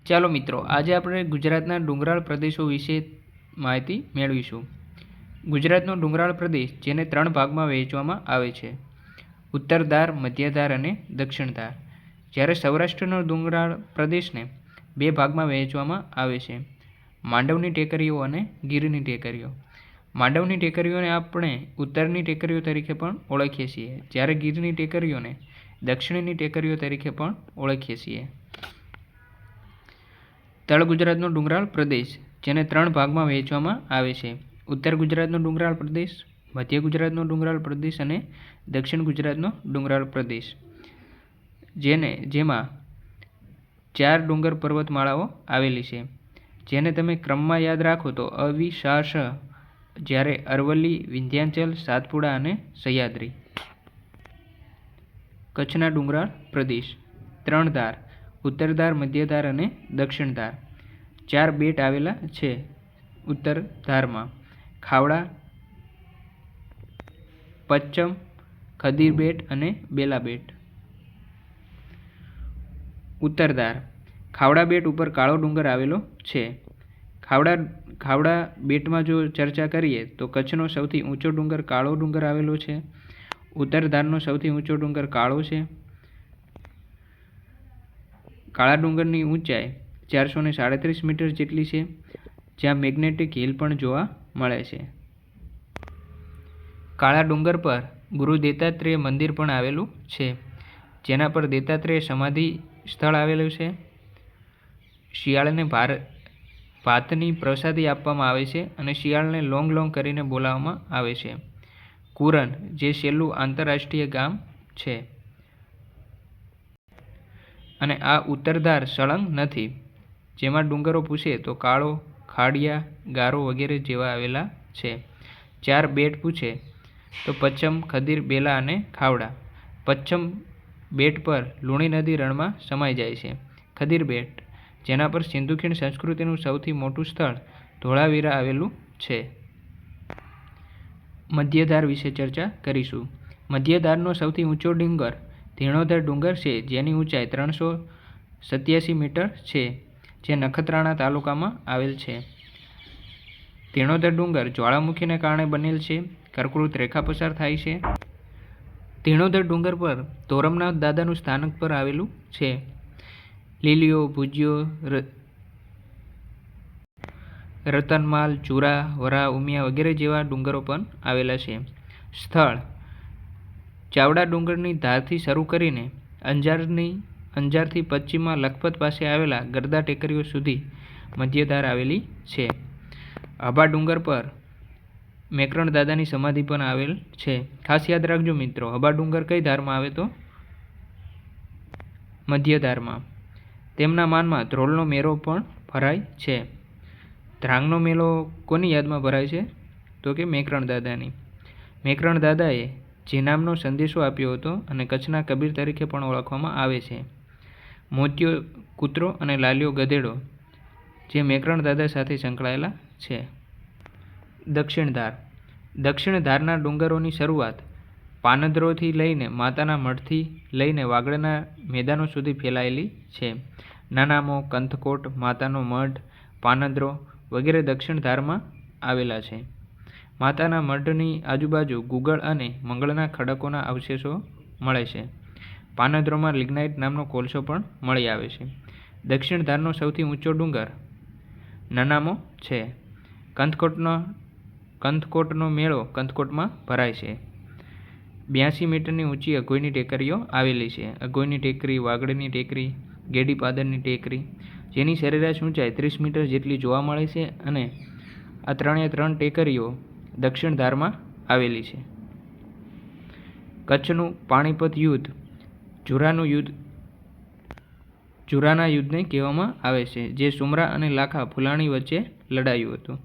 ચાલો મિત્રો, આજે આપણે ગુજરાતના ડુંગરાળ પ્રદેશો વિશે માહિતી મેળવીશું. ગુજરાતનો ડુંગરાળ પ્રદેશ જેને 3 ભાગમાં વહેંચવામાં આવે છે: ઉત્તર ધાર, મધ્ય ધાર અને દક્ષિણ ધાર. જ્યારે સૌરાષ્ટ્રનો ડુંગરાળ પ્રદેશને 2 ભાગમાં વહેંચવામાં આવે છે: માંડવની ટેકરીઓ અને ગીરની ટેકરીઓ. માંડવની ટેકરીઓને આપણે ઉત્તરની ટેકરીઓ તરીકે પણ ઓળખીએ છીએ, જ્યારે ગીરની ટેકરીઓને દક્ષિણની ટેકરીઓ તરીકે પણ ઓળખીએ છીએ. તળ ગુજરાતનો ડુંગરાળ પ્રદેશ જેને 3 ભાગમાં વહેંચવામાં આવે છે: ઉત્તર ગુજરાતનો ડુંગરાળ પ્રદેશ, મધ્ય ગુજરાતનો ડુંગરાળ પ્રદેશ અને દક્ષિણ ગુજરાતનો ડુંગરાળ પ્રદેશ. જેમાં 4 ડુંગર પર્વતમાળાઓ આવેલી છે, જેને તમે ક્રમમાં યાદ રાખો તો અવિશાળ, જ્યારે અરવલ્લી, વિંધ્યાચલ, સાતપુડા અને સહ્યાદ્રી. કચ્છના ડુંગરાળ પ્રદેશ 3 ધાર: ઉત્તર ધાર, મધ્ય ધાર અને દક્ષિણ ધાર. 4 બેટ આવેલા છે ઉત્તર ધારમાં: ખાવડા, પચ્છમ, ખદીર બેટ અને બેલા બેટ. ઉત્તર ધાર: ખાવડા બેટ ઉપર કાળો ડુંગર આવેલો છે. ખાવડા બેટમાં જો ચર્ચા કરીએ તો કચ્છનો સૌથી ઊંચો ડુંગર કાળો ડુંગર આવેલો છે. ઉત્તર ધારનો સૌથી ઊંચો ડુંગર કાળો છે. કાળા ડુંગરની ઊંચાઈ 437 મીટર જેટલી છે, જ્યાં મેગ્નેટિક હિલ પણ જોવા મળે છે. કાળા ડુંગર પર ગુરુ દત્તાત્રેય મંદિર પણ આવેલું છે, જેના પર દત્તાત્રેય સમાધિ સ્થળ આવેલું છે. શિયાળને ભાતની પ્રસાદી આપવામાં આવે છે અને શિયાળને લોંગ લોંગ કરીને બોલાવવામાં આવે છે. કુરન, જે છેલ્લું આંતરરાષ્ટ્રીય ગામ છે. અને આ ઉત્તર ધાર સળંગ નથી, જેમાં ડુંગરો પૂછે તો કાળો, ખાડિયા, ગારો વગેરે જેવા આવેલા છે. 4 બેટ પૂછે તો પચ્છમ, ખદીર, બેલા અને ખાવડા. પચ્છમ બેટ પર લુણી નદી રણમાં સમાઈ જાય છે. ખદીર બેટ, જેના પર સિંધુ ખીણ સંસ્કૃતિનું સૌથી મોટું સ્થળ ધોળાવીરા આવેલું છે. મધ્ય ધાર વિશે ચર્ચા કરીશું. મધ્ય ધારનો સૌથી ઊંચો ડુંગર ધીણોધર ડુંગર છે, જેની ઊંચાઈ 387 મીટર છે, જે નખત્રાણા તાલુકામાં આવેલ છે. ધીણોધર ડુંગર જ્વાળામુખીને કારણે બનેલ છે. કર્કવૃત રેખા પસાર થાય છે. ધીણોધર ડુંગર પર ધોરમનાથ દાદાનું સ્થાનક પર આવેલું છે. લીલીયો, ભુજિયો, રતનમાલ, ચુરા, વરા, ઉમિયા વગેરે જેવા ડુંગરો પણ આવેલા છે. સ્થળ: ચાવડા ડુંગરની ધારથી શરૂ કરીને અંજારથી પશ્ચિમમાં લખપત પાસે આવેલા ગરદા ટેકરીઓ સુધી મધ્ય ધાર આવેલી છે. હભા ડુંગર પર મેકરણ દાદાની સમાધિ પણ આવેલ છે. ખાસ યાદ રાખજો મિત્રો, હભા ડુંગર કઈ ધારમાં આવે તો મધ્ય ધારમાં. તેમના માનમાં ધ્રોલનો મેળો પણ ભરાય છે. ધ્રાંગનો મેળો કોની યાદમાં ભરાય છે તો કે મેકરણ દાદાની. મેકરણ દાદાએ જીનામનો સંદેશો આપ્યો હતો અને કચ્છના કબીર તરીકે પણ ઓળખવામાં આવે છે. મોતિયો કૂતરો અને લાલિયો ગધેડો, જે મેકરણ દાદા સાથે સંકળાયેલા છે. દક્ષિણ ધાર: દક્ષિણ ધારના ડુંગરોની શરૂઆત પાનદ્રોથી લઈને માતાના મઢથી લઈને વાગડના મેદાનો સુધી ફેલાયેલી છે. નાનામો, કંથકોટ, માતાનો મઢ, પાનદ્રો વગેરે દક્ષિણ ધારમાં આવેલા છે. માતાના મઢની આજુબાજુ ગુગળ અને મંગળના ખડકોના અવશેષો મળે છે. પાનદ્રોમાં લિગ્નાઇટ નામનો કોલસો પણ મળી આવે છે. દક્ષિણ ધારનો સૌથી ઊંચો ડુંગર નાનામો છે. કંથકોટનો મેળો કંથકોટમાં ભરાય છે. 82 મીટરની ઊંચી અઘોઈની ટેકરીઓ આવેલી છે. અઘોઈની ટેકરી, વાગડની ટેકરી, ગેડીપાદરની ટેકરી, જેની સરેરાશ ઊંચાઈ 30 મીટર જેટલી જોવા મળે છે. અને આ 3 ટેકરીઓ દક્ષિણ ધારમાં આવેલી છે. કચ્છનું પાણીપત યુદ્ધ ઝુરાના યુદ્ધને કહેવામાં આવે છે, જે સુમરા અને લાખા ફુલાણી વચ્ચે લડાયું હતું.